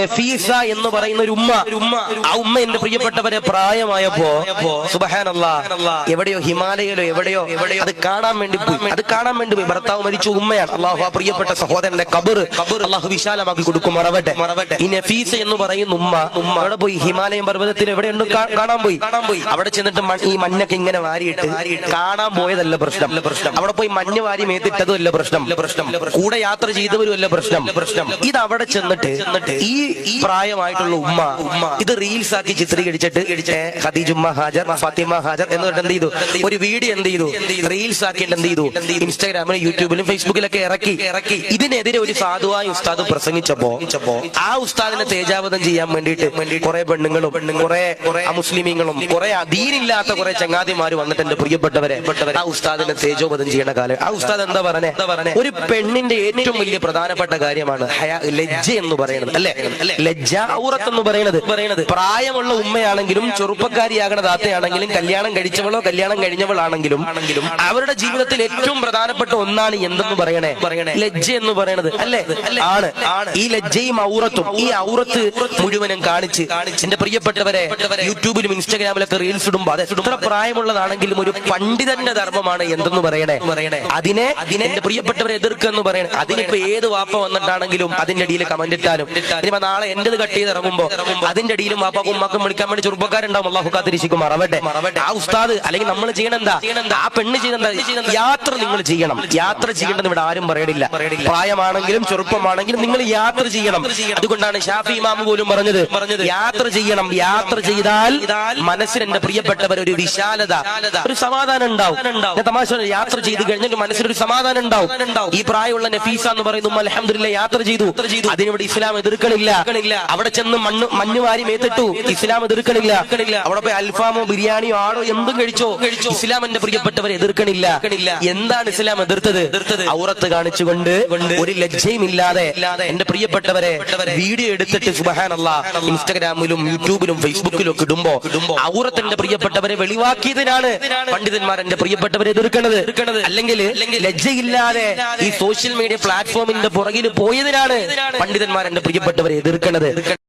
നഫീസ എന്ന് പറയുന്ന ഒരു ഉമ്മ, ആ ഉമ്മ എന്റെ പ്രിയപ്പെട്ടവരെ പ്രായമായപ്പോ സുബ്ഹാനല്ലാഹ് എവിടെയോ ഹിമാലയയിലോ എവിടെയോ അത് കാണാൻ വേണ്ടി പോയി. ഭർത്താവ് മരിച്ചു, ഉമ്മയാണ്. അള്ളാഹു ആ പ്രിയപ്പെട്ട സഹോദരന്റെ ഖബർ അള്ളാഹു വിശാലമാക്കി കൊടുക്കും, മറവട്ടെ. ഈ നഫീസ എന്ന് പറയുന്ന ഉമ്മ അവിടെ പോയി ഹിമാലയം പർവ്വതത്തിൽ എവിടെയുണ്ട് കാണാൻ പോയി. അവിടെ ചെന്നിട്ട് ഈ മഞ്ഞൊക്കെ ഇങ്ങനെ വാരിയിട്ട് കാണാൻ പോയതല്ല പ്രശ്നം. അവിടെ പോയി മഞ്ഞ് വാരി മേത്തിട്ടതും അല്ല പ്രശ്നം. കൂടെ യാത്ര ചെയ്തവരും അല്ല പ്രശ്നം. ഇത് അവിടെ ചെന്നിട്ട് ഈ പ്രായമായിട്ടുള്ള ഉമ്മ ഇത് റീൽസ് ആക്കി ചിത്രീകരിച്ചിട്ട് ഖദീജുമ്മ ഹാജർ, ഫാത്തിമ ഹാജർ എന്ന് പറഞ്ഞിട്ട് എന്ത് ചെയ്തു, ഒരു വീഡിയോ എന്ത് ചെയ്തു, റീൽസ് ആക്കിയിട്ട് എന്ത് ചെയ്തു, ഇൻസ്റ്റാഗ്രാമിലും യൂട്യൂബിലും ഫേസ്ബുക്കിലൊക്കെ ഇറക്കി. ഇതിനെതിരെ ഒരു സാധുവായ ഉസ്താദ് പ്രസംഗിച്ചപ്പോ ആ ഉസ്താദിനെ തേജാവധം ചെയ്യാൻ വേണ്ടിയിട്ട് കുറെ പെണ്ണുങ്ങളും കുറെ മുസ്ലിമീങ്ങളും കുറെ ദീനില്ലാത്ത കുറെ ചങ്ങാതിമാര് വന്നിട്ട് എന്റെ പ്രിയപ്പെട്ടവരെ ആ ഉസ്താദിനെ തേജോവധം ചെയ്യണ കാലം. ആ ഉസ്താദ് എന്താ പറഞ്ഞേ, ഒരു പെണ്ണിന്റെ ഏറ്റവും വലിയ പ്രധാനപ്പെട്ട കാര്യമാണ് ലജ്ജ എന്ന് പറയുന്നത്, അല്ലെ? ലജ്ജ ഔറത്ത് എന്ന് പറയുന്നത് പ്രായമുള്ള ഉമ്മയാണെങ്കിലും ചെറുപ്പക്കാരിയാകണ താത്തയാണെങ്കിലും കല്യാണം കഴിച്ചവളോ കല്യാണം കഴിഞ്ഞവളാണെങ്കിലും അവരുടെ ജീവിതത്തിൽ ഏറ്റവും പ്രധാനപ്പെട്ട ഒന്നാണ് എന്തെന്ന് പറയണേ, ലജ്ജ എന്ന് പറയണത്, അല്ലേ? ആണ്. ഈ ലജ്ജയും ഔറത്തും, ഈ ഔറത്ത് മുഴുവനും കാണിച്ച് എന്റെ പ്രിയപ്പെട്ടവരെ യൂട്യൂബിലും ഇൻസ്റ്റാഗ്രാമിലൊക്കെ റീൽസ് ഇടുമ്പോ അത് എത്ര പ്രായമുള്ളതാണെങ്കിലും ഒരു പണ്ഡിതന്റെ ധർമ്മമാണ് എന്തെന്ന് പറയണേ. അതിനെ എന്റെ പ്രിയപ്പെട്ടവരെ എതിർക്കെന്ന് പറയണേ. അതിനിപ്പോ ഏത് വാപ്പ വന്നിട്ടാണെങ്കിലും അതിന്റെ അടിയിൽ കമന്റ് ഇട്ടാലും, ഇനിപ്പോ നാളെ എന്റേത് കട്ട് ചെയ്ത് ഇറങ്ങുമ്പോ അതിന്റെ അടിയിലും വാപ്പാക്കും ഉമ്മാക്കും വിളിക്കാൻ വേണ്ടി ചെറുപ്പക്കാരുണ്ടാവും. അള്ളാഹു കാത്തിരിക്കും, മറവട്ടെ. ആ ഉസ്താദ് അല്ലെങ്കിൽ നമ്മൾ ചെയ്യണെന്താ, ആ പെണ്ണ് ചെയ്യണെന്താ, യാത്ര നിങ്ങൾ ചെയ്യണം. യാത്ര ചെയ്യേണ്ടെന്ന് ഇവിടെ ആരും പറയണില്ല. പ്രായമാണെങ്കിലും ചെറുപ്പമാണെങ്കിലും നിങ്ങൾ യാത്ര ചെയ്യണം. അതുകൊണ്ടാണ് ഷാഫി ഇമാം പോലും പറഞ്ഞത് യാത്ര ചെയ്യണം. യാത്ര ചെയ്താൽ മനസ്സിന് എന്റെ പ്രിയപ്പെട്ടവർ ഒരു വിശാലത, ഒരു സമാധാനം ഉണ്ടാവും. തമാശ, യാത്ര ചെയ്ത് കഴിഞ്ഞിട്ട് മനസ്സിനൊരു സമാധാനം ഉണ്ടാവും. ഈ പ്രായമുള്ള നഫീസ എന്ന് പറയുന്നു അൽഹംദുലില്ലാഹ് യാത്ര ചെയ്തു. അതിനിവിടെ ഇസ്ലാം എതിർക്കണില്ല. അവിടെ ചെന്ന് മഞ്ഞ് വാരി മേത്തിട്ടു, ഇസ്ലാം എതിർക്കണില്ല. അവിടെ പോയി അൽഫാമോ ബിരിയാണിയോ ആടോ എന്തും കഴിച്ചോ, ഇസ്ലാം എന്റെ പ്രിയപ്പെട്ടവരെ എതിർക്കണില്ല. എന്താണ് ഇസ്ലാം എതിർത്തത്? ഔറത്ത് കാണിച്ചുകൊണ്ട് ഒരു ലജ്ജയും ഇല്ലാതെ എന്റെ പ്രിയപ്പെട്ടവരെ വീഡിയോ എടുത്തിട്ട് സുബ്ഹാനല്ലാഹ് ഇൻസ്റ്റാഗ്രാമിലും യൂട്യൂബിലും ഫേസ്ബുക്കിലും ഒക്കെ ഇടുമ്പോ ഔറത്ത് എന്റെ പ്രിയപ്പെട്ടവരെ വെളിവാക്കിയതിനാണ് പണ്ഡിതന്മാർ എന്റെ പ്രിയപ്പെട്ടവരെ എതിർക്കണത്. അല്ലെങ്കിൽ ലജ്ജയില്ലാതെ ഈ സോഷ്യൽ മീഡിയ പ്ലാറ്റ്ഫോമിന്റെ പുറകിൽ പോയതിനാണ് പണ്ഡിതന്മാർ എന്റെ പ്രിയപ്പെട്ടവരെ എതിർക്കണത്.